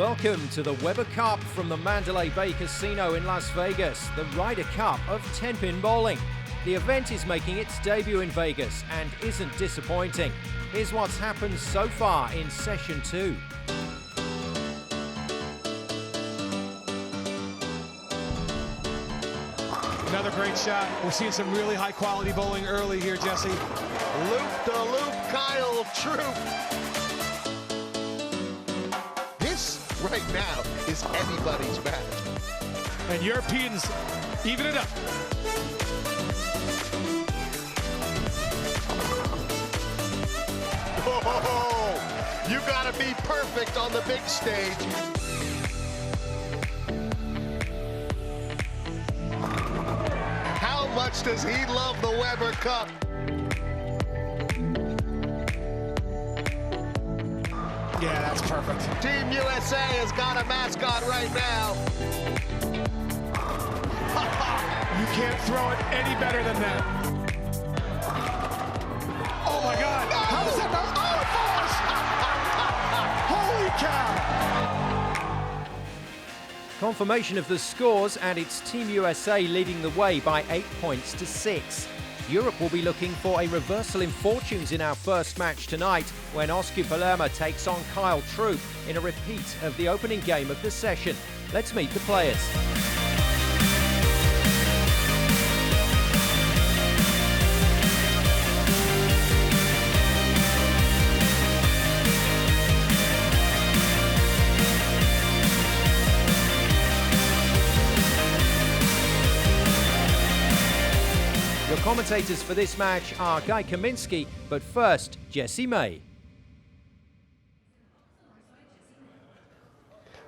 Welcome to the Weber Cup from the Mandalay Bay Casino in Las Vegas, the Ryder Cup of 10-pin bowling. The event is making its debut in Vegas and isn't disappointing. Here's what's happened so far in session 2. Another great shot. We're seeing some really high quality bowling early here, Jesse. Loop-de-loop Kyle Troup. This right now is anybody's match. And Europeans even it up. Oh, you gotta be perfect on the big stage. How much does he love the Weber Cup? Yeah, that's perfect. Team USA has got a mascot right now. You can't throw it any better than that. Oh my God! No! How does that not? Oh, falls! Holy cow! Confirmation of the scores, and it's Team USA leading the way by 8 points to 6. Europe will be looking for a reversal in fortunes in our first match tonight when Osku Palermaa takes on Kyle Troup in a repeat of the opening game of the session. Let's meet the players. Your commentators for this match are Guy Kaminsky, but first, Jesse May.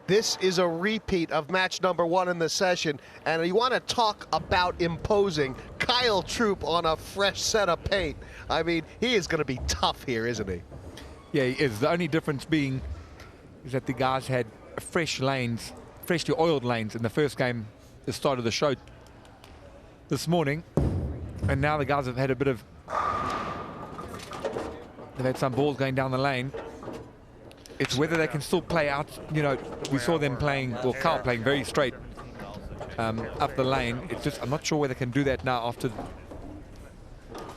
This is a repeat of match number 1 in the session, and you want to talk about imposing Kyle Troup on a fresh set of paint. I mean, he is going to be tough here, isn't he? Yeah, he is. The only difference being is that the guys had fresh lanes, freshly oiled lanes in the first game, the start of the show this morning. And now the guys have had a bit of, they've had some balls going down the lane. It's whether they can still play out, you know, we saw them playing, or Kyle playing very straight up the lane. It's just, I'm not sure whether they can do that now after.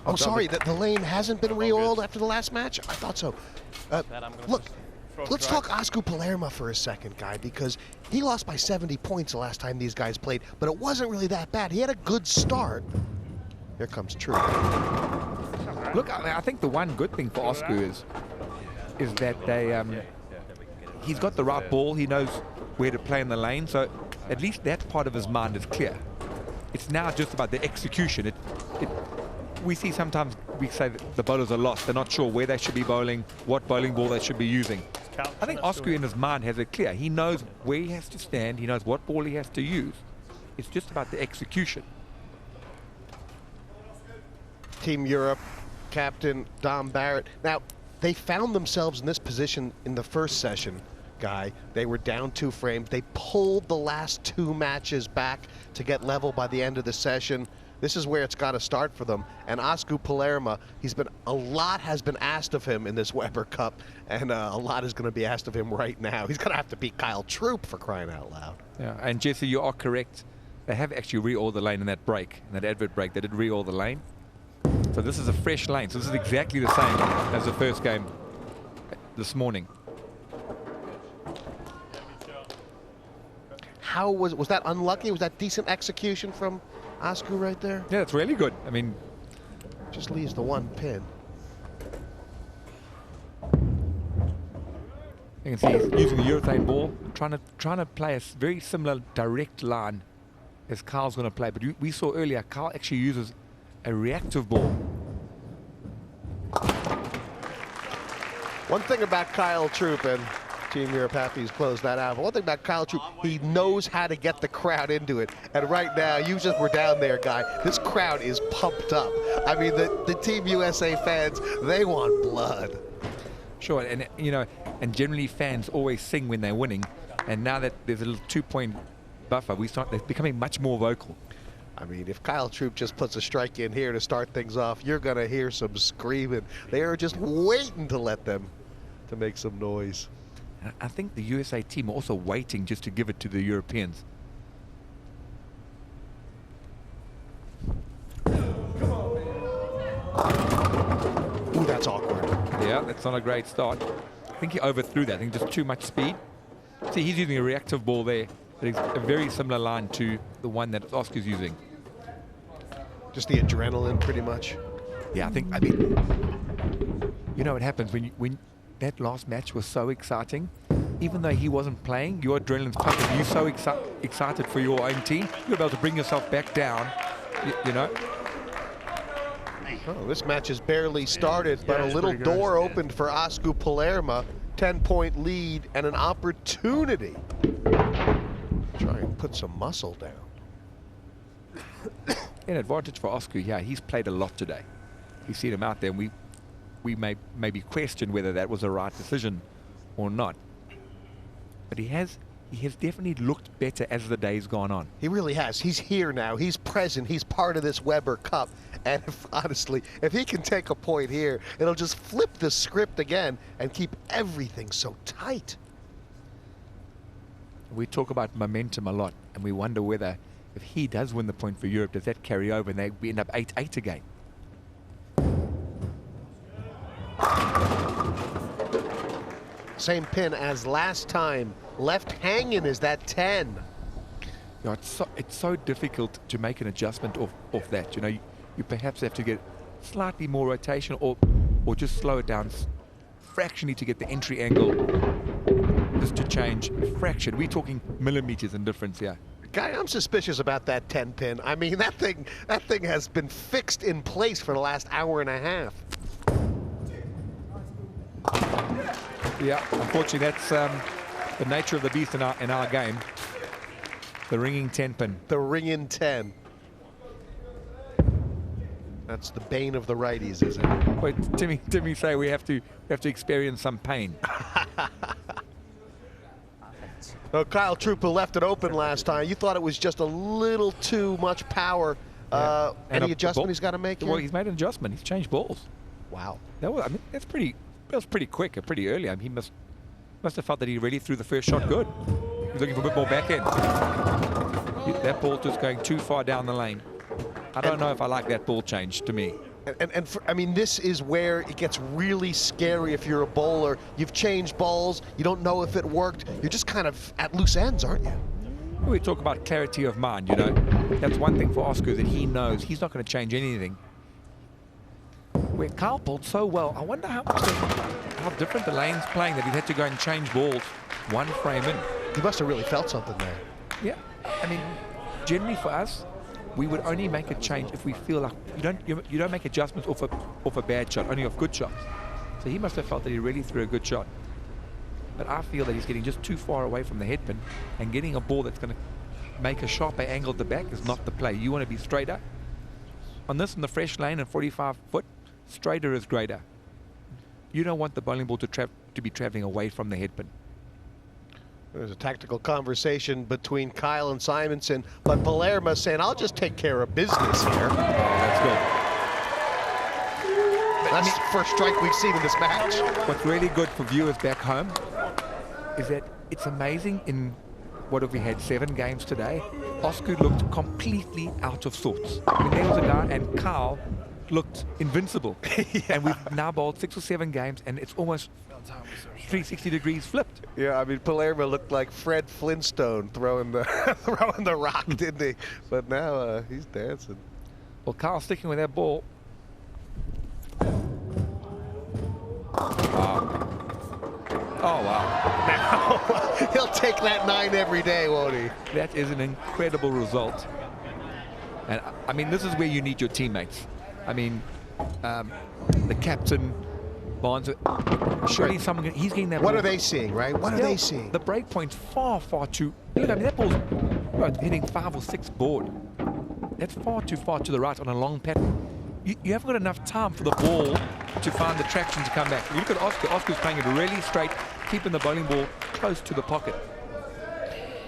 Oh, sorry, the lane hasn't been re-oiled after the last match? I thought so. Look, let's talk Osku Palermaa for a second, Guy, because he lost by 70 points the last time these guys played, but it wasn't really that bad. He had a good start. Here comes Troup. Look, I think the one good thing for Osku is that they he's got the right ball. He knows where to play in the lane, so at least that part of his mind is clear. It's now just about the execution. We see sometimes we say that the bowlers are lost. They're not sure where they should be bowling, what bowling ball they should be using. I think Osku in his mind has it clear. He knows where he has to stand. He knows what ball he has to use. It's just about the execution. Team Europe, Captain Dom Barrett. Now, they found themselves in this position in the first session, Guy. They were down 2 frames. They pulled the last 2 matches back to get level by the end of the session. This is where it's got to start for them. And Osku Palermaa, a lot has been asked of him in this Weber Cup, and a lot is going to be asked of him right now. He's going to have to beat Kyle Troup, for crying out loud. Yeah, and Jesse, you are correct. They have actually re-oiled the lane in that break, in that advert break. They did re-oil the lane. So this is a fresh lane. So this is exactly the same as the first game this morning. How was that unlucky? Was that decent execution from Osku right there? Yeah, it's really good. I mean, just leaves the 1 pin. You can see he's using the urethane ball, trying to play a very similar direct line as Kyle's going to play. But we saw earlier, Kyle actually uses a reactive ball. One thing about Kyle Troup, and Team Europe happy he's closed that out, but one thing about Kyle Troup, he knows how to get the crowd into it. And right now, you just were down there, Guy. This crowd is pumped up. I mean, the Team USA fans, they want blood. Sure, and you know, and generally fans always sing when they're winning. And now that there's a little 2-point buffer, they're becoming much more vocal. I mean, if Kyle Troup just puts a strike in here to start things off, you're going to hear some screaming. They are just waiting to let them to make some noise. And I think the USA team are also waiting just to give it to the Europeans. Ooh, that's awkward. Yeah, that's not a great start. I think he overthrew that. I think just too much speed. See, he's using a reactive ball there. But it's a very similar line to the one that Osku's using. Just the adrenaline, pretty much. Yeah, I mean, you know what happens when that last match was so exciting. Even though he wasn't playing, your adrenaline's pumping. You're so excited for your own team. You're able to bring yourself back down, you know. Oh, this match has barely started, but a little door opened for Osku Palermaa. 10-point lead and an opportunity. Try and put some muscle down. An advantage for Osku. Yeah, he's played a lot today. We've seen him out there, and we may maybe question whether that was the right decision or not. But he has definitely looked better as the day's gone on. He really has. He's here now. He's present. He's part of this Weber Cup. And honestly, if he can take a point here, it'll just flip the script again and keep everything so tight. We talk about momentum a lot, and we wonder whether if he does win the point for Europe, does that carry over and we end up 8-8 again? Same pin as last time. Left hanging is that 10. You know, it's so difficult to make an adjustment off that. You know, you perhaps have to get slightly more rotation or just slow it down fractionally to get the entry angle just to change a fraction. We're talking millimeters in difference here. Guy, I'm suspicious about that 10 pin. I mean, that thing has been fixed in place for the last hour and a half. Yeah, unfortunately, that's the nature of the beast in our game. The ringing 10 pin. The ringing 10. That's the bane of the righties, isn't it? Wait, Timmy say we have to experience some pain. Well, Kyle Troup left it open last time. You thought it was just a little too much power. Yeah. Any adjustment he's got to make here? Well, he's made an adjustment. He's changed balls. Wow. That was pretty quick, pretty early. I mean, he must have felt that he really threw the first shot good. He's looking for a bit more back end. That ball just going too far down the lane. I don't know if I like that ball change to me. I mean, this is where it gets really scary if you're a bowler. You've changed balls. You don't know if it worked. You're just kind of at loose ends, aren't you? We talk about clarity of mind, you know. That's one thing for Osku, that he knows he's not going to change anything. Where Kyle bowled so well, I wonder how different the lane's playing that he had to go and change balls one frame in. He must have really felt something there. Yeah, I mean, generally for us, we would only make a change if we feel like you don't make adjustments off a bad shot, only off good shots. So he must have felt that he really threw a good shot. But I feel that he's getting just too far away from the headpin, and getting a ball that's going to make a sharper angle at the back is not the play. You want to be straighter. On this, in the fresh lane and 45 foot, straighter is greater. You don't want the bowling ball to be traveling away from the headpin. There's a tactical conversation between Kyle and Simonson, but Palermaa saying, I'll just take care of business here. Oh, that's good. That's the first strike we've seen in this match. What's really good for viewers back home is that it's amazing. In what have we had, 7 games today? Osku looked completely out of sorts. I mean, there was a guy, and Kyle looked invincible. Yeah. And we've now bowled 6 or 7 games, and it's almost 360 degrees flipped. Yeah, I mean, Palermaa looked like Fred Flintstone throwing the rock, didn't he? But now he's dancing. Well, Kyle's sticking with that ball. Wow. Oh, wow. Now, he'll take that 9 every day, won't he? That is an incredible result. And, I mean, this is where you need your teammates. I mean, the captain, Barnes, surely someone, he's getting that ball. What are they seeing, right? What are they seeing? The break point's far too... Look, I mean, that ball's hitting 5 or 6 board. That's far too far to the right on a long pattern. You haven't got enough time for the ball to find the traction to come back. You look at Osku. Osku's playing it really straight, keeping the bowling ball close to the pocket.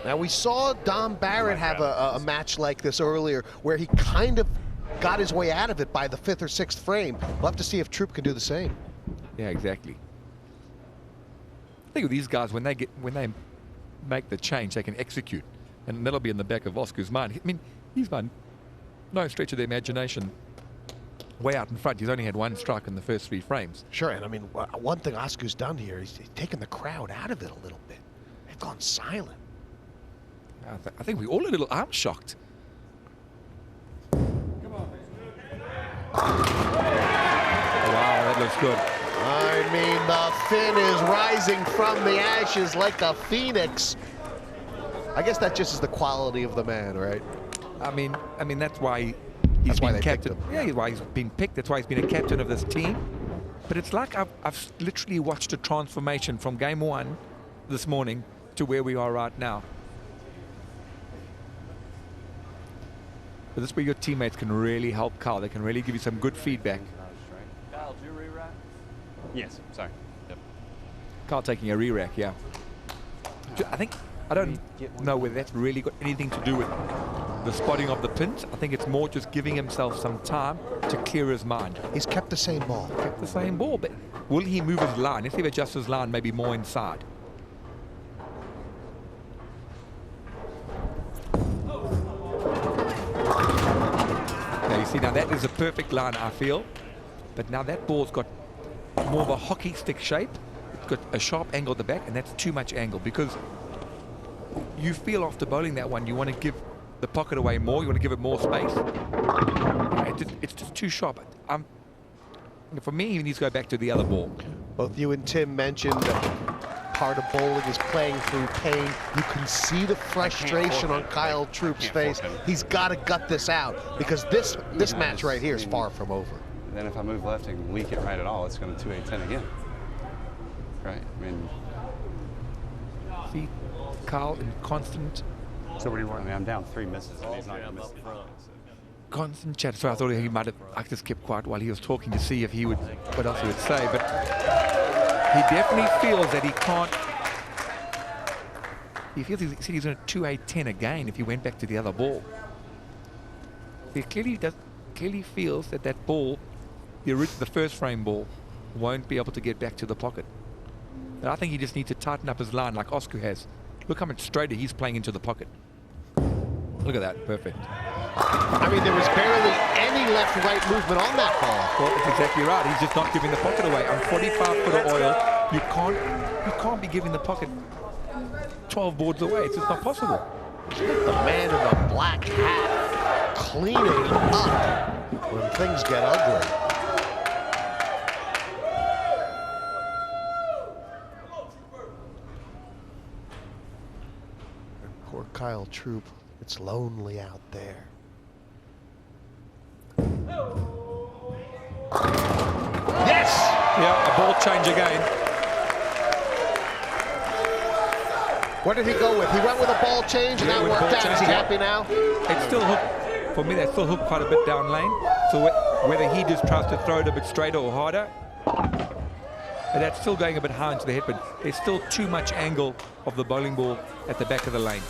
Now, we saw Dom Barrett have a match like this earlier where he kind of got his way out of it by the 5th or 6th frame. We'll have to see if Troup can do the same. Yeah, exactly. I think with these guys, when they make the change, they can execute, and that'll be in the back of Osku's mind. I mean, he's by no stretch of the imagination way out in front. He's only had one strike in the first 3 frames. Sure, and I mean, one thing Osku's done here, he's taken the crowd out of it a little bit. They've gone silent. I think we're all a little arm shocked. Wow, that looks good. I mean, the Finn is rising from the ashes like a phoenix. I guess that just is the quality of the man, right? I mean that's why That's why been they picked captain. him. Yeah, that's why he's been picked. That's why he's been a captain of this team. But it's like I've literally watched a transformation from game 1 this morning to where we are right now. But this is where your teammates can really help Kyle. They can really give you some good feedback. Kyle, did you re-rack? Yes, sorry. Yep. Kyle taking a re-rack, yeah. I don't know whether that's really got anything to do with the spotting of the pins. I think it's more just giving himself some time to clear his mind. He's kept the same ball. Kept the same ball, but will he move his line? If he adjusts his line maybe more inside. Now you see, now that is a perfect line, I feel. But now that ball's got more of a hockey stick shape. It's got a sharp angle at the back, and that's too much angle, because you feel after bowling that one, you want to give the pocket away more. You want to give it more space. It's just too sharp. For me, he needs to go back to the other ball. Both you and Tim mentioned that part of bowling is playing through pain. You can see the frustration on Kyle Troup's face. He's got to gut this out, because this match right here is far from over. Then if I move left and leak it right at all, it's going to 2-8-10 again. Right? I mean, See, Kyle in constant. so what do you want? I mean, I'm down 3 misses, and he's not going to miss it. Constant chat. So I thought he might have. I just kept quiet while he was talking to see if he would, what else he would say. But he definitely feels that he can't. He feels he's going to 2-8-10 again if he went back to the other ball. He clearly feels that ball, the first frame ball, won't be able to get back to the pocket. But I think he just needs to tighten up his line like Osku has. Look how much straighter he's playing into the pocket. Look at that, perfect. I mean, there was barely any left-right movement on that ball. Well, that's exactly right. He's just not giving the pocket away. On 45 foot of oil, you can't be giving the pocket 12 boards away. It's just not possible. The man in the black hat cleaning up when things get ugly. And poor Kyle Troup, it's lonely out there. Yes! Yeah, a ball change again. What did he go with? He went with a ball change, and that with worked ball out. Is change, he yeah. happy now? It's still hooked. For me, that's still hooked quite a bit down lane. So whether he just tries to throw it a bit straighter or harder, but that's still going a bit high into the head, but there's still too much angle of the bowling ball at the back of the lane.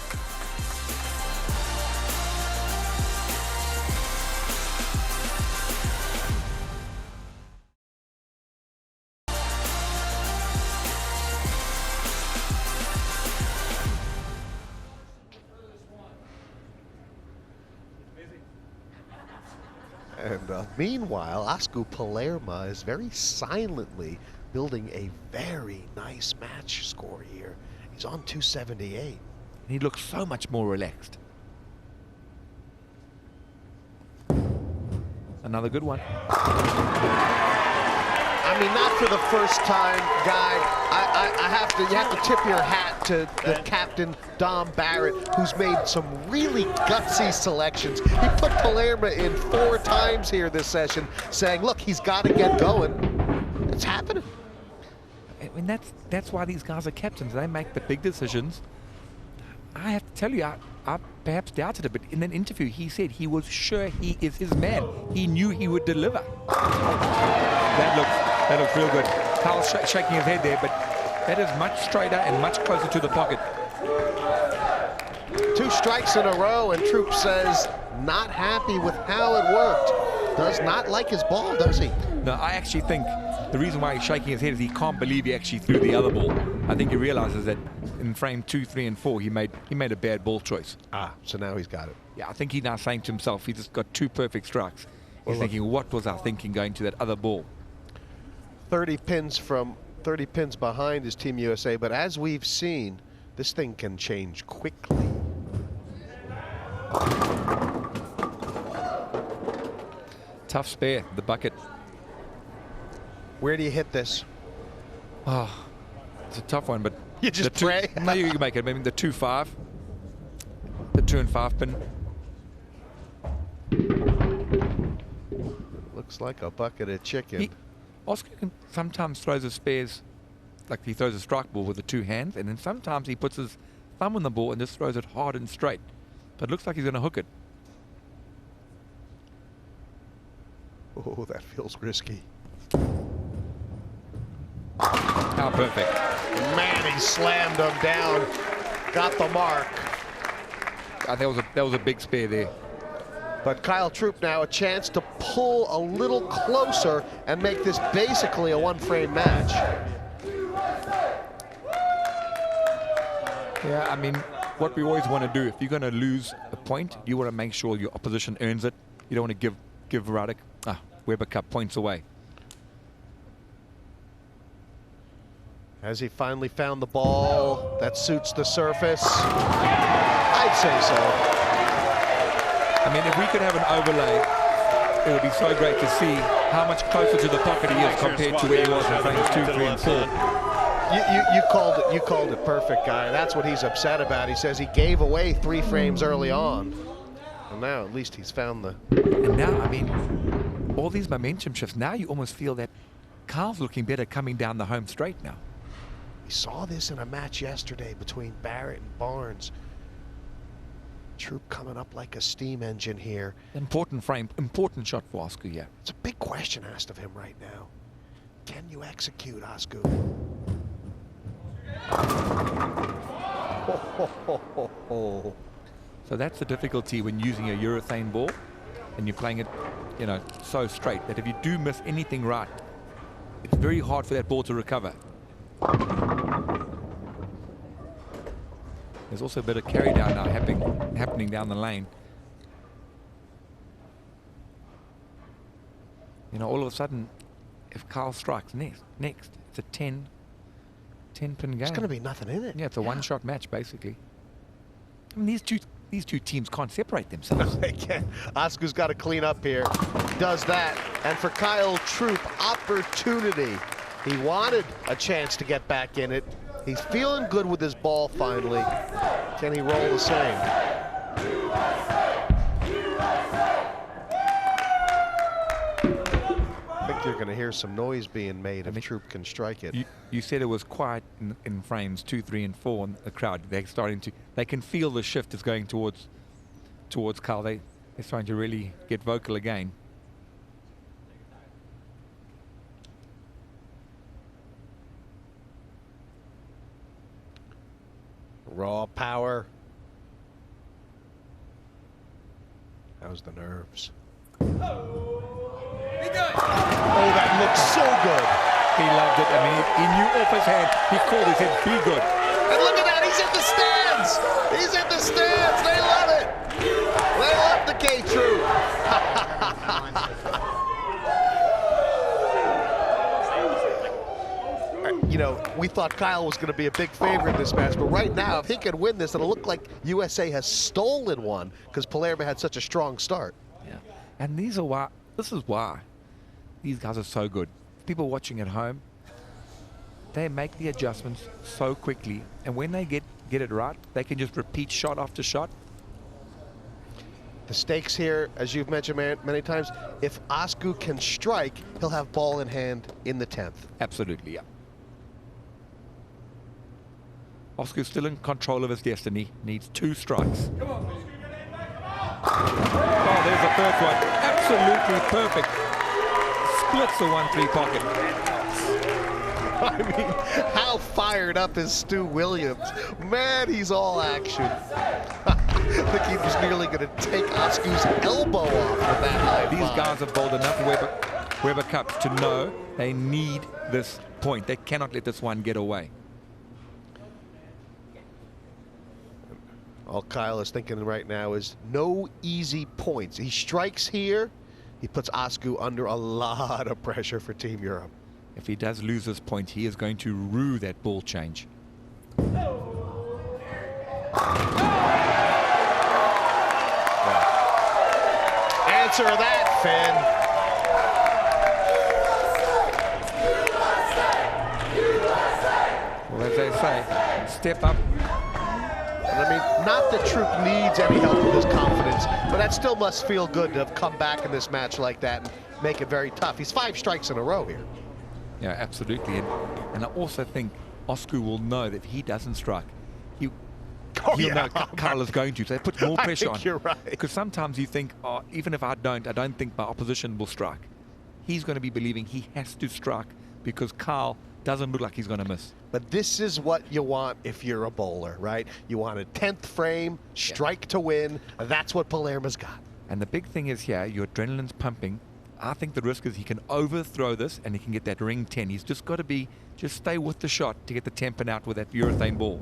And meanwhile, Osku Palermaa is very silently building a very nice match score here. He's on 278. He looks so much more relaxed. Another good one. I mean, not for the first time, Guy. You have to tip your hat to the captain, Dom Barrett, who's made some really gutsy selections. He put Palermaa in 4 times here this session, saying, look, he's got to get going. It's happening. I mean, that's why these guys are captains. They make the big decisions. I have to tell you, I perhaps doubted it, but in an interview, he said he was sure he is his man. He knew he would deliver. That looks real good. Kyle's shaking his head there, but that is much straighter and much closer to the pocket. 2 strikes in a row, and Troup says not happy with how it worked. Does not like his ball, does he? No, I actually think the reason why he's shaking his head is he can't believe he actually threw the other ball. I think he realizes that in frame 2, 3, and 4, he made a bad ball choice. So now he's got it. Yeah, I think he's now saying to himself, he just got 2 perfect strikes. He's thinking, what was our thinking going to that other ball? 30 pins behind is Team USA, but as we've seen, this thing can change quickly. Tough spare, the bucket. Where do you hit this? Oh, it's a tough one, but you just pray. Maybe you can make it. Maybe the 2-5, the 2 and 5 pin. Looks like a bucket of chicken. Osku can sometimes throws his spares, like he throws a strike ball with the 2 hands, and then sometimes he puts his thumb on the ball and just throws it hard and straight. But it looks like he's going to hook it. Oh, that feels risky. How perfect. Man, he slammed him down. Got the mark. That was a big spare there. But Kyle Troup now a chance to pull a little closer and make this basically a 1-frame match. Yeah, I mean, what we always want to do, if you're going to lose a point, you want to make sure your opposition earns it. You don't want to give Radek Weber Cup points away. Has he finally found the ball that suits the surface? I'd say so. I mean, if we could have an overlay, it would be so great to see how much closer to the pocket he is compared to where he was in frames 2, 3, and 4. You called it perfect, guy. That's what he's upset about. He says he gave away 3 frames early on. And now at least he's found the... And now, I mean, all these momentum shifts, now you almost feel that Kyle's looking better coming down the home straight now. We saw this in a match yesterday between Barrett and Barnes. Troup coming up like a steam engine here. Important frame, important shot for Osku, yeah. It's a big question asked of him right now. Can you execute, Osku? So that's the difficulty when using a urethane ball and you're playing it, you know, so straight that if you do miss anything right, it's very hard for that ball to recover. There's also a bit of carry down now happening down the lane. You know, all of a sudden, if Kyle strikes next, it's a 10 pin game. There's going to be nothing in it. Yeah, it's a one-shot match, basically. I mean, these two teams can't separate themselves. They can't. Osku's got to clean up here. Does that. And for Kyle Troup, opportunity. He wanted a chance to get back in it. He's feeling good with his ball finally. Can he roll the same? I think you're going to hear some noise being made if Troup can strike it. You said it was quiet in frames 2, 3, and 4 in the crowd. They can feel the shift is going towards Kyle. They're starting to really get vocal again. Raw power. How's the nerves? Oh, that looks so good. He loved it. I mean, he knew off his hand. He called his head, be good. And look at that, he's in the stands. He's in the stands. They love it. They love the K-Troup. You know, we thought Kyle was going to be a big favorite in this match, but right now, if he can win this, it'll look like USA has stolen one because Palermo had such a strong start. Yeah, and this is why these guys are so good. People watching at home, they make the adjustments so quickly, and when they get it right, they can just repeat shot after shot. The stakes here, as you've mentioned many times, if Osku can strike, he'll have ball in hand in the 10th. Absolutely, yeah. Osku's still in control of his destiny. Needs 2 strikes. Oh, there's the first one. Absolutely perfect. Splits the 1-3 pocket. I mean, how fired up is Stu Williams? Man, he's all action. I think he was nearly going to take Osku's elbow off with that high These five. guys are bold enough. Weber Weber Cup to know they need this point. They cannot let this one get away. All Kyle is thinking right now is no easy points. He strikes here, he puts Osku under a lot of pressure for Team Europe. If he does lose this point, he is going to rue that ball change. Answer that, Finn. Well, as they say, step up. And I mean, not that Troup needs any help with his confidence, but that still must feel good to have come back in this match like that and make it very tough. He's 5 strikes in a row here. Yeah, absolutely. And I also think Osku will know that if he doesn't strike, he'll know Kyle is going to. So they put more pressure on. You're right. Because sometimes you think, oh, even if I don't think my opposition will strike. He's going to be believing he has to strike because Kyle doesn't look like he's going to miss. But this is what you want if you're a bowler, right? You want a 10th frame, strike to win. That's what Palerma's got. And the big thing is here, your adrenaline's pumping. I think the risk is he can overthrow this and he can get that ring 10. He's just got to just stay with the shot to get the tempo out with that urethane ball.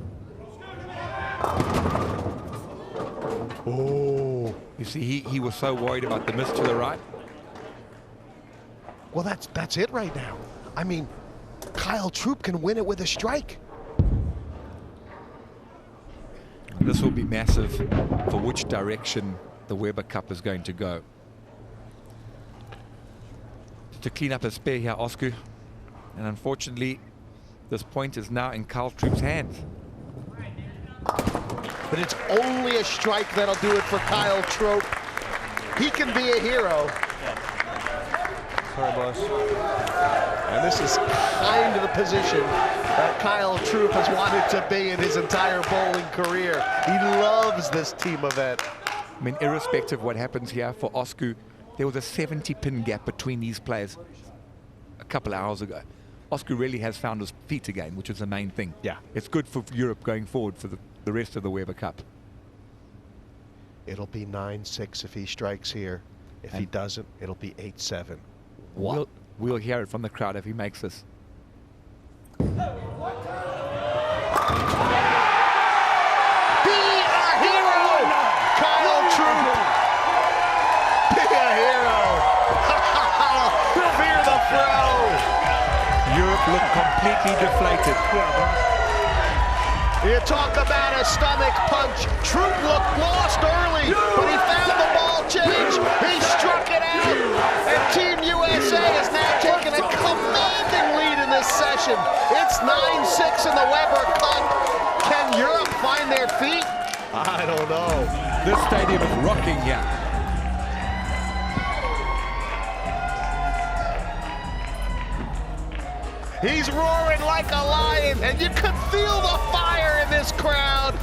Oh. You see, he was so worried about the miss to the right. Well, that's it right now. I mean, Kyle Troup can win it with a strike. This will be massive for which direction the Weber Cup is going to go. To clean up a spare here, Osku. And unfortunately, this point is now in Kyle Troup's hands. But it's only a strike that'll do it for Kyle Troup. He can be a hero. Sorry, boss. And this is kind of the position that Kyle Troup has wanted to be in his entire bowling career. He loves this team event. I mean, irrespective of what happens here for Osku, there was a 70-pin gap between these players a couple of hours ago. Osku really has found his feet again, which is the main thing. Yeah. It's good for Europe going forward for the rest of the Weber Cup. It'll be 9-6 if he strikes here. If he doesn't, it'll be 8-7. We'll hear it from the crowd if he makes this. Be a hero, Kyle Troup. Be a hero. Fear the throw. Europe looked completely deflated. You talk about a stomach punch. Troup looked lost early, but he found the ball change. He struck it out, and Team USA is now taking a commanding lead in this session. It's 9-6 in the Weber Cup. Can Europe find their feet? I don't know. This stadium is rocking here. He's roaring like a lion, and you could feel the fire in this crowd.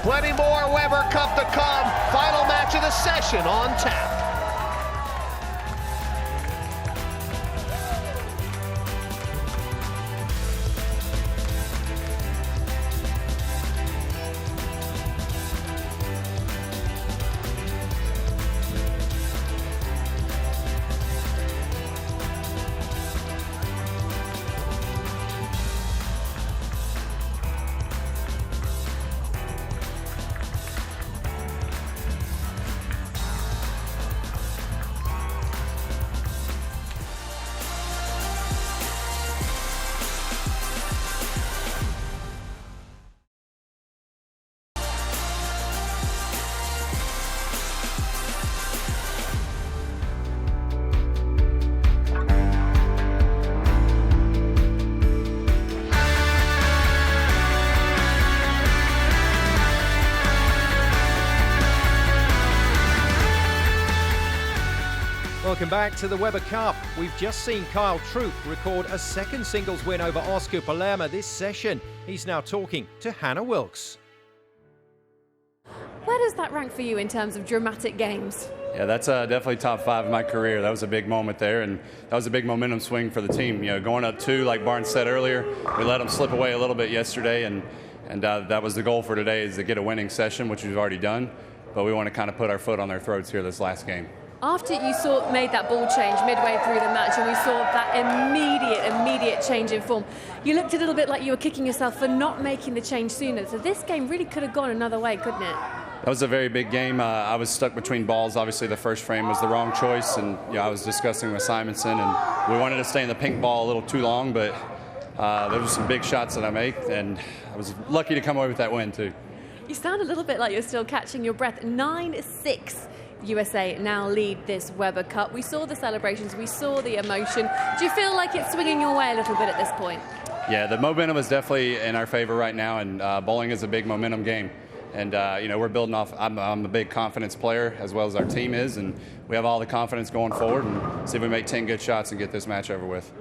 Plenty more Weber Cup to come. Final match of the session on tap. Welcome back to the Weber Cup. We've just seen Kyle Troup record a second singles win over Osku Palermaa this session. He's now talking to Hannah Wilkes. Where does that rank for you in terms of dramatic games? Yeah, that's definitely top 5 in my career. That was a big moment there, and that was a big momentum swing for the team. You know, going up 2, like Barnes said earlier, we let them slip away a little bit yesterday, and that was the goal for today, is to get a winning session, which we've already done. But we want to kind of put our foot on their throats here this last game. After you made that ball change midway through the match and we saw that immediate change in form, you looked a little bit like you were kicking yourself for not making the change sooner. So this game really could have gone another way, couldn't it? That was a very big game. I was stuck between balls. Obviously, the first frame was the wrong choice, and I was discussing with Simonson, and we wanted to stay in the pink ball a little too long, but there were some big shots that I made, and I was lucky to come away with that win, too. You sound a little bit like you're still catching your breath. 9-6. USA now lead this Weber Cup. We saw the celebrations, we saw the emotion. Do you feel like it's swinging your way a little bit at this point? Yeah, the momentum is definitely in our favor right now, and bowling is a big momentum game. And, we're building off. I'm a big confidence player, as well as our team is, and we have all the confidence going forward and see if we make 10 good shots and get this match over with.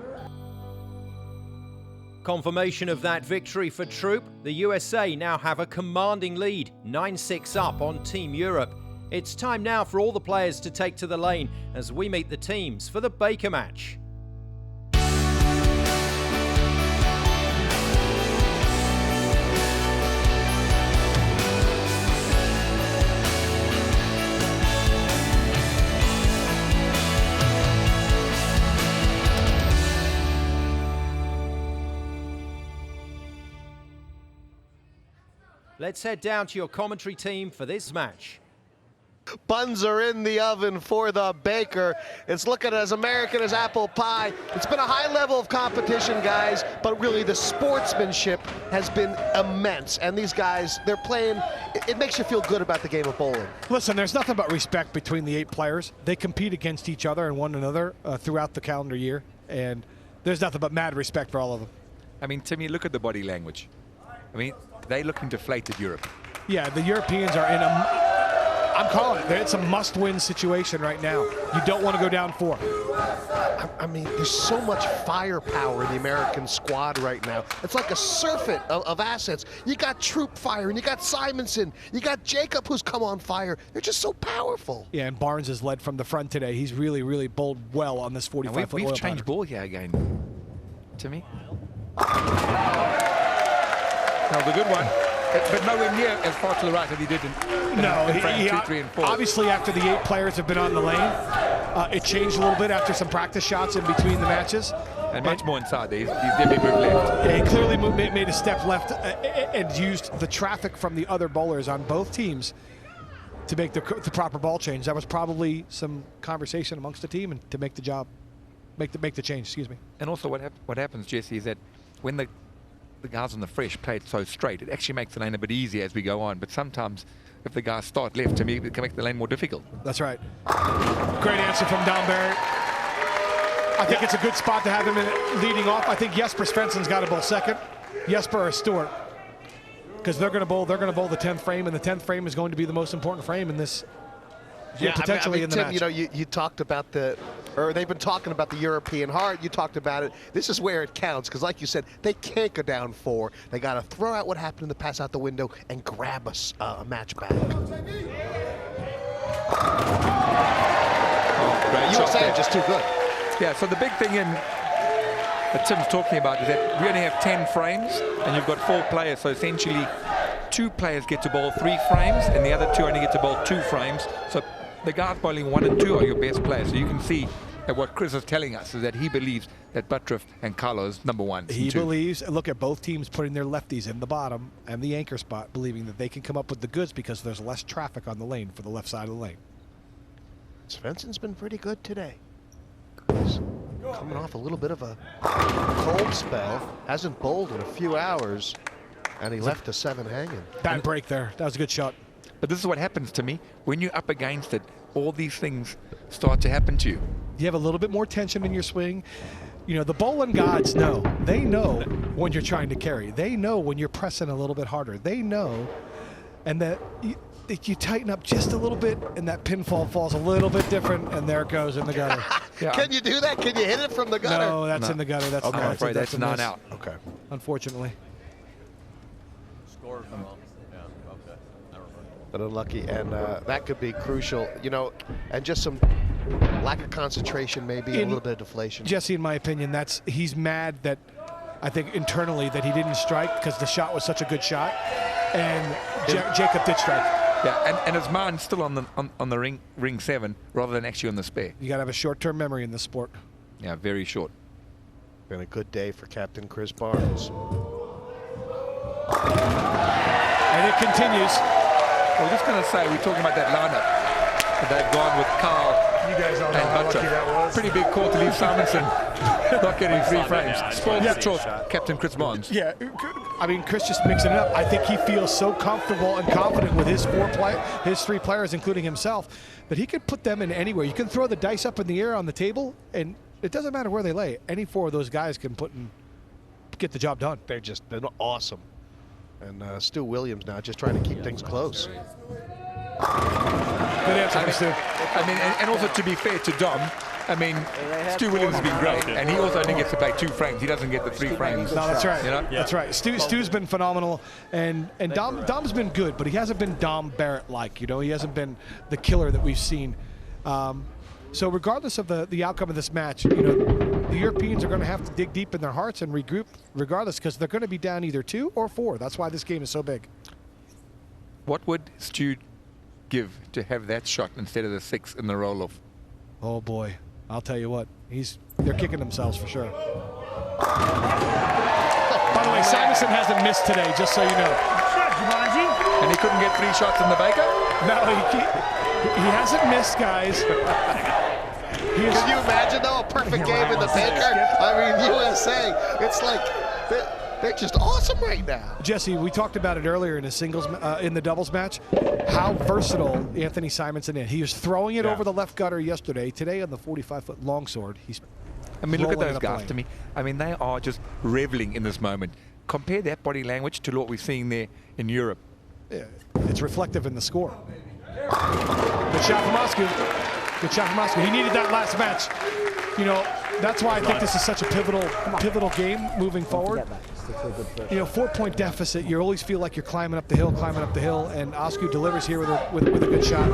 Confirmation of that victory for Troup. The USA now have a commanding lead, 9-6 up on Team Europe. It's time now for all the players to take to the lane as we meet the teams for the Baker match. Let's head down to your commentary team for this match. Buns are in the oven for the Baker. It's looking as American as apple pie. It's been a high level of competition, guys, but really the sportsmanship has been immense. And these guys, they're playing, it makes you feel good about the game of bowling. Listen, there's nothing but respect between the 8 players. They compete against each other and one another throughout the calendar year, and there's nothing but mad respect for all of them. I mean, Timmy, look at the body language. I mean, they look deflated Europe. Yeah, the Europeans are in I'm calling it. It's a must-win situation right now. You don't want to go down 4. I mean, there's so much firepower in the American squad right now. It's like a surfeit of assets. You got Troup firing, you got Simonson, you got Jacob who's come on fire. They're just so powerful. Yeah, and Barnes has led from the front today. He's really, really bowled well on this 45-foot We've changed ball here again, Timmy. That was a good one. But nowhere near as far to the right as he did in frame 2, 3, and 4. Obviously, after the 8 players have been on the lane, it changed a little bit after some practice shots in between the matches. And much more inside. He's definitely moved left. Yeah, he clearly made a step left and used the traffic from the other bowlers on both teams to make the proper ball change. That was probably some conversation amongst the team and to make the job, make the change. Excuse me. And also, what happens, Jesse, is that when the guys on the fresh play it so straight, it actually makes the lane a bit easier as we go on. But sometimes, if the guys start left, to me, it can make the lane more difficult. That's right. Great answer from Don Barrett. I think it's a good spot to have him leading off. I think Jesper Svensson's got to bowl second. Jesper or Stewart, because they're going to bowl the 10th frame, and the 10th frame is going to be the most important frame in this. Yeah, potentially in the Tim, match. you know, you talked about they've been talking about the European heart. You talked about it. This is where it counts, because like you said, they can't go down 4. They got to throw out what happened in the pass out the window and grab a match back. USA just too good. Yeah, so the big thing that Tim's talking about is that we only have 10 frames, and you've got 4 players, so essentially 2 players get to bowl 3 frames, and the other 2 only get to bowl 2 frames. So the guys bowling 1 and 2 are your best players. So you can see that what Chris is telling us is that he believes that Buttriff and Carlos number 1. He believes, look at both teams putting their lefties in the bottom and the anchor spot, believing that they can come up with the goods because there's less traffic on the lane for the left side of the lane. Svensson's been pretty good today. He's coming off a little bit of a cold spell. Hasn't bowled in a few hours, and he left a 7 hanging. Bad break there. That was a good shot. But this is what happens to me. When you're up against it, all these things start to happen to you. You have a little bit more tension in your swing. You know, the bowling gods know. They know when you're trying to carry. They know when you're pressing a little bit harder. They know, and that you tighten up just a little bit, and that pinfall falls a little bit different, and there it goes in the gutter. Yeah. Can you do that? Can you hit it from the gutter? No, that's in the gutter. That's okay. I'm afraid that's not out. Okay. Unfortunately. Score from But unlucky, and that could be crucial, you know, and just some lack of concentration, maybe a little bit of deflation. Jesse, in my opinion, he's mad that I think internally that he didn't strike because the shot was such a good shot, and Jacob did strike. Yeah, and his mind's still on the ring 7 rather than actually on the spare. You got to have a short-term memory in this sport. Yeah, very short. Been a good day for Captain Chris Barnes. And it continues. Well, just going to say, we're talking about that lineup. They've gone with Carl and Butcher. Pretty big call to leave Simonson not getting 3 frames. Spoiled the choice, Captain Chris Barnes. Yeah, I mean, Chris just mixing it up. I think he feels so comfortable and confident with his 3 players, including himself, that he could put them in anywhere. You can throw the dice up in the air on the table, and it doesn't matter where they lay. Any 4 of those guys can get the job done. They're awesome. And Stu Williams now just trying to keep things close. Good answer, Stu. I mean, and also to be fair to Dom, I mean, Stu Williams has been great, and he also only gets to play 2 frames. He doesn't get the 3 frames. No, that's right. You know? That's right. Stu's been phenomenal, and Dom's been good, but he hasn't been Dom Barrett-like. You know, he hasn't been the killer that we've seen. So regardless of the outcome of this match, you know, the Europeans are going to have to dig deep in their hearts and regroup, regardless, because they're going to be down either 2 or 4. That's why this game is so big. What would Stu give to have that shot instead of the 6 in the roll-off? Oh boy, I'll tell you what, they're kicking themselves for sure. By the way, Simonson hasn't missed today, just so you know. And he couldn't get 3 shots in the baker? No, he hasn't missed, guys. Can you imagine, though, a perfect game in the baker? I mean, USA, it's like they're just awesome right now. Jesse, we talked about it earlier in the singles, in the doubles match, how versatile Anthony Simonson is. He was throwing it over the left gutter yesterday. Today on the 45-foot longsword, he's. I mean, look at those guys to me. I mean, they are just reveling in this moment. Compare that body language to what we're seeing there in Europe. Yeah, it's reflective in the score. Good shot from Osku. Good shot from Osku. He needed that last match. You know, that's why I think this is such a pivotal game moving forward. You know, 4-point deficit, you always feel like you're climbing up the hill, and Osku delivers here with a good shot.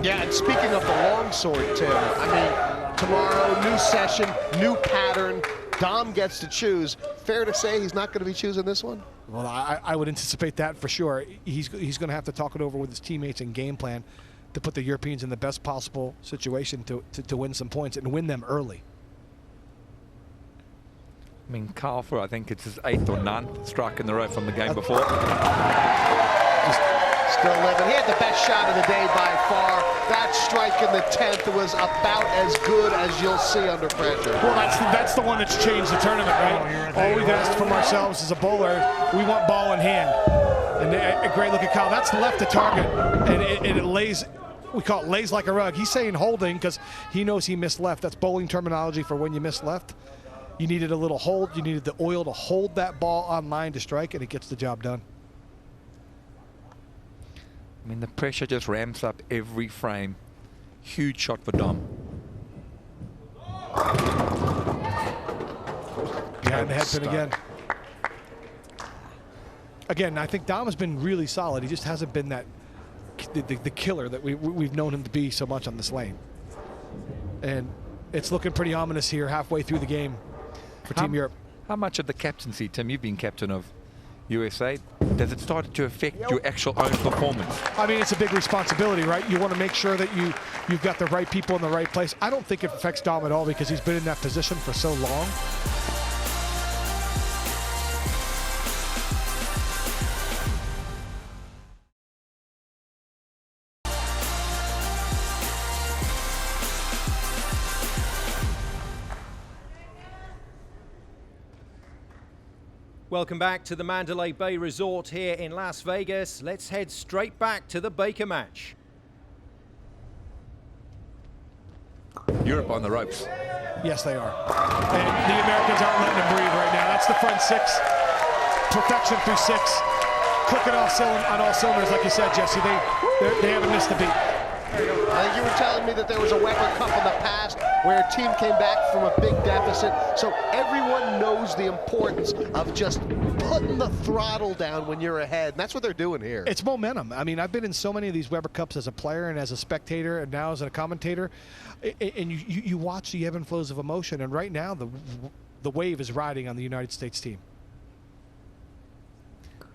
Yeah, and speaking of the longsword, Tim, I mean, tomorrow, new session, new pattern. Dom gets to choose. Fair to say he's not going to be choosing this one? Well, I would anticipate that for sure. He's going to have to talk it over with his teammates and game plan to put the Europeans in the best possible situation to win some points and win them early. I mean, Carl, I think it's his 8th or 9th strike in the row from the game before. Still living. He had the best shot of the day by far. That strike in the 10th was about as good as you'll see under pressure. Well, that's the one that's changed the tournament, right? All we've asked from ourselves as a bowler, we want ball in hand. And a great look at Kyle. That's left to target, and it lays. We call it lays like a rug. He's saying holding because he knows he missed left. That's bowling terminology for when you miss left. You needed a little hold. You needed the oil to hold that ball on line to strike, and it gets the job done. I mean, the pressure just ramps up every frame. Huge shot for Dom. Behind the head pin again. Again, I think Dom has been really solid. He just hasn't been that the killer that we've known him to be so much on this lane. And it's looking pretty ominous here halfway through the game for Team Europe. How much of the captaincy, Tim, you've been captain of USA, does it start to affect your actual own performance? I mean, it's a big responsibility, right? You want to make sure that you've got the right people in the right place. I don't think it affects Dom at all because he's been in that position for so long. Welcome back to the Mandalay Bay Resort here in Las Vegas. Let's head straight back to the Baker match. Europe on the ropes. Yes, they are. And the Americans aren't letting them breathe right now. That's the front 6. Perfection through 6. Clicking on all cylinders, like you said, Jesse. They haven't missed a beat. I think you were telling me that there was a Weber Cup in the past where a team came back from a big deficit. So everyone knows the importance of just putting the throttle down when you're ahead. And that's what they're doing here. It's momentum. I mean, I've been in so many of these Weber Cups as a player and as a spectator and now as a commentator. And you watch the ebb and flows of emotion. And right now, the wave is riding on the United States team.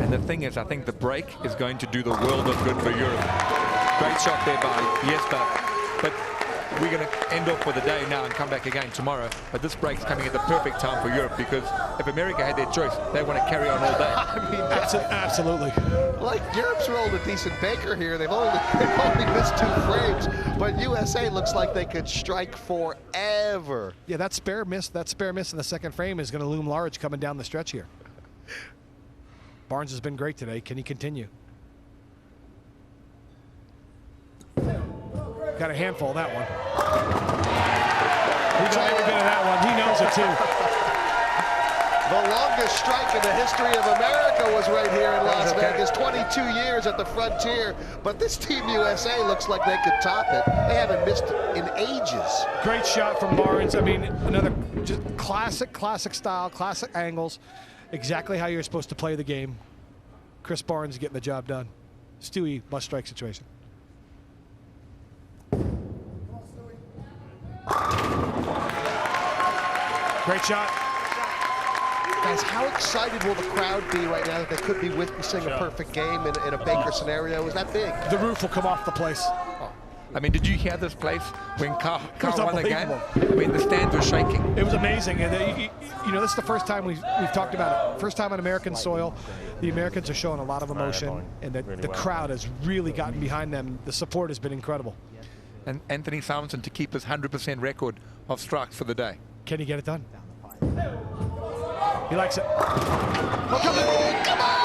And the thing is, I think the break is going to do the world of good for Europe. Great shot there by Jesper. But we're going to end off for the day now and come back again tomorrow. But this break's coming at the perfect time for Europe, because if America had their choice, they want to carry on all day. I mean, Absolutely. like Europe's rolled a decent baker here. They've only missed 2 frames, but USA looks like they could strike forever. Yeah, that spare miss in the second frame is going to loom large coming down the stretch here. Barnes has been great today. Can he continue? Got a handful of that one. We know every bit of that one. He knows it too. The longest strike in the history of America was right here in Las Vegas, 22 years at the Frontier. But this Team USA looks like they could top it. They haven't missed in ages. Great shot from Barnes. I mean, another just classic style, classic angles. Exactly how you're supposed to play the game. Chris Barnes getting the job done. Stewie, must strike situation. Great shot. Guys, how excited will the crowd be right now that they could be witnessing a perfect game in a Baker scenario? Is that big? The roof will come off the place. I mean, did you hear this place when Carl won the game? unbelievable. I mean, the stands were shaking. It was amazing, and you know, this is the first time we've talked about it. First time on American soil. The Americans are showing a lot of emotion, and the crowd has really gotten behind them. The support has been incredible. And Anthony Simonson to keep his 100% record of strikes for the day. Can he get it done? He likes it. Oh, come on!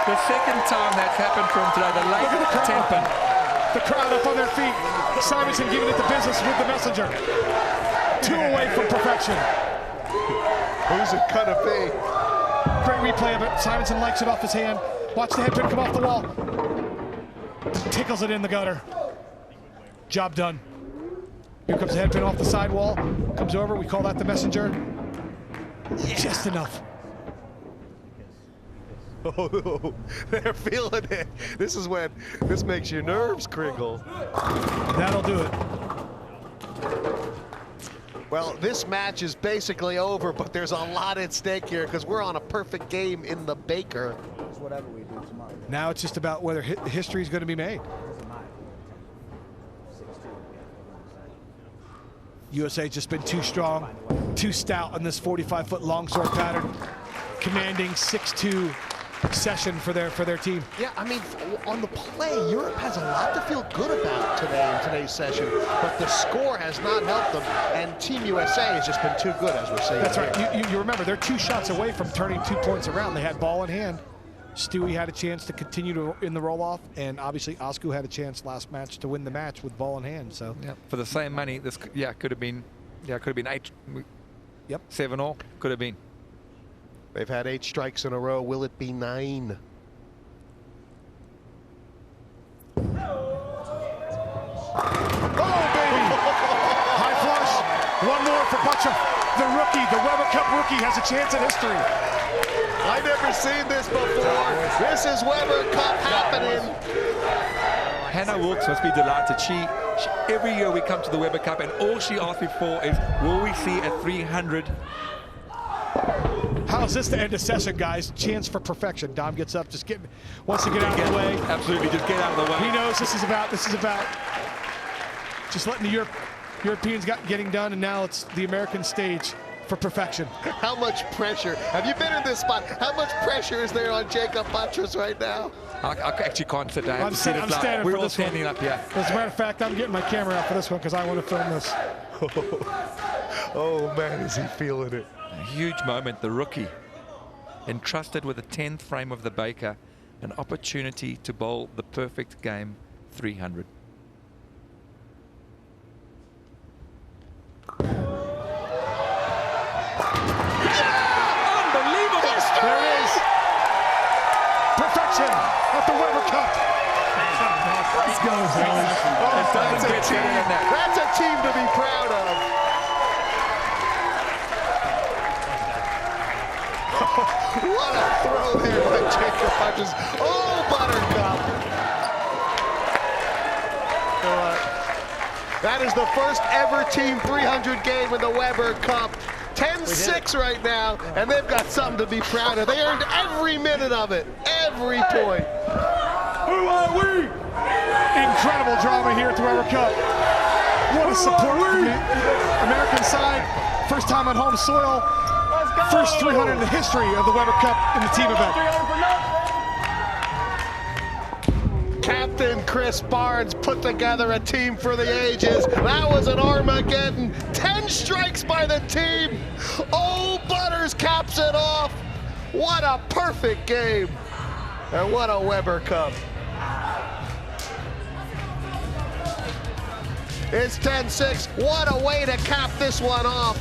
The second time that's happened for him today, the late temper. The crowd up on their feet. Simonson giving it the business with the messenger. 2 away from perfection. Who's it gonna be? Great replay of it. Simonson likes it off his hand. Watch the headpin come off the wall. Tickles it in the gutter. Job done. Here comes the headpin off the sidewall. Comes over. We call that the messenger. Yeah. Just enough. Oh, they're feeling it. This makes your nerves crinkle. That'll do it. Well, this match is basically over, but there's a lot at stake here because we're on a perfect game in the Baker. Whatever we do tomorrow. Now it's just about whether history is going to be made. USA just been too strong, too stout in this 45-foot longsword pattern, commanding 6-2 session for their team. Yeah, I mean, on the play, Europe has a lot to feel good about today in today's session, but the score has not helped them, and Team USA has just been too good, as we're saying. That's right. You remember, they're 2 shots away from turning 2 points around. They had ball in hand. Stewie had a chance to continue in the roll-off, and obviously Osku had a chance last match to win the match with ball in hand. So yeah, for the same money, this could have been 8. Yep, 7-all could have been. They've had 8 strikes in a row. Will it be 9? Oh, baby! High flush. One more for Butcher. The rookie, the Weber Cup rookie, has a chance at history. I've never seen this before. This is Weber Cup happening. Hannah Wilkes must be delighted. She every year we come to the Weber Cup, and all she asks me for is, will we see a 300? How's this to end a session, guys? Chance for perfection. Dom gets up, wants to get out of the way. Absolutely, just get out of the way. He knows this is about just letting the Europeans getting done, and now it's the American stage for perfection. How much pressure? Have you been in this spot? How much pressure is there on Jacob Buttress right now? I actually can't sit down. I'm standing We're for all this standing one. up here. As a matter of fact, I'm getting my camera out for this one because I want to film this. Oh man, is he feeling it? A huge moment, the rookie, entrusted with the 10th frame of the Baker, an opportunity to bowl the perfect game 300. Unbelievable! There it is. Perfection at the Weber Cup. Let's go, boys. That's a team to be proud of. What a throw there by Jacob Buttress. Oh, Buttercup. That is the first ever Team 300 game in the Weber Cup. 10-6 right now, and they've got something to be proud of. They earned every minute of it, every point. Who are we? Incredible drama here at the Weber Cup. What a support from the American side. First time on home soil. First 300 in the history of the Weber Cup in the team event. Captain Chris Barnes put together a team for the ages. That was an Armageddon. 10 strikes by the team. Oh, Butters caps it off. What a perfect game. And what a Weber Cup. It's 10-6. What a way to cap this one off.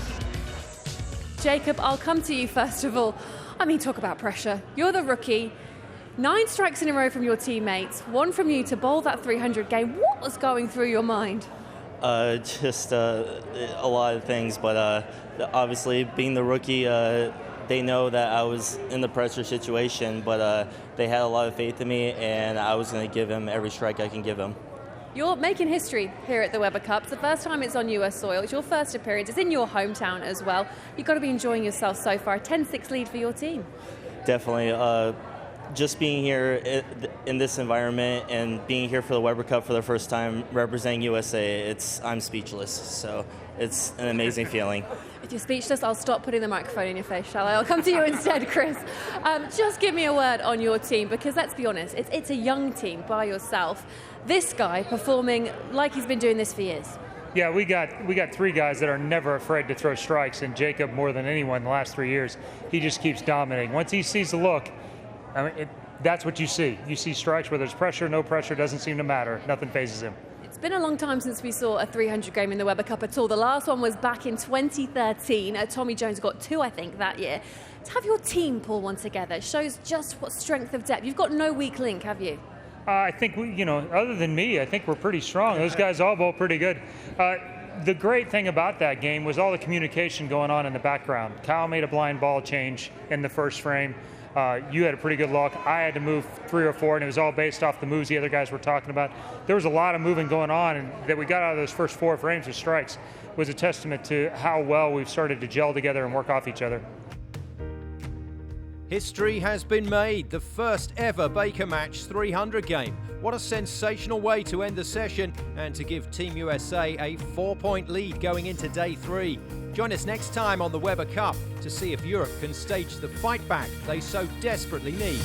Jacob, I'll come to you first of all. I mean, talk about pressure. You're the rookie. 9 strikes in a row from your teammates, 1 from you to bowl that 300 game. What was going through your mind? Just a lot of things, but obviously being the rookie, they know that I was in the pressure situation, but they had a lot of faith in me, and I was going to give him every strike I can give him. You're making history here at the Weber Cup. It's the first time it's on US soil. It's your first appearance. It's in your hometown as well. You've got to be enjoying yourself so far. A 10-6 lead for your team. Definitely. Just being here in this environment and being here for the Weber Cup for the first time, representing USA, I'm speechless. So it's an amazing feeling. If you're speechless, I'll stop putting the microphone in your face, shall I? I'll come to you instead, Chris. Just give me a word on your team, because let's be honest, it's a young team by yourself. This guy performing like he's been doing this for years. Yeah, we got 3 guys that are never afraid to throw strikes, and Jacob, more than anyone the last 3 years, he just keeps dominating. Once he sees the look, I mean, that's what you see. You see strikes where there's pressure, no pressure, doesn't seem to matter. Nothing phases him. It's been a long time since we saw a 300 game in the Weber Cup at all. The last one was back in 2013. Tommy Jones got 2, I think, that year. To have your team pull one together shows just what strength of depth. You've got no weak link, have you? I think, other than me, I think we're pretty strong. Those guys all bowl pretty good. The great thing about that game was all the communication going on in the background. Kyle made a blind ball change in the first frame. You had a pretty good look. I had to move 3 or 4, and it was all based off the moves the other guys were talking about. There was a lot of moving going on, and that we got out of those first 4 frames with strikes was a testament to how well we've started to gel together and work off each other. History has been made. The first ever Baker Match 300 game. What a sensational way to end the session and to give Team USA a 4-point lead going into day 3. Join us next time on the Weber Cup to see if Europe can stage the fight back they so desperately need.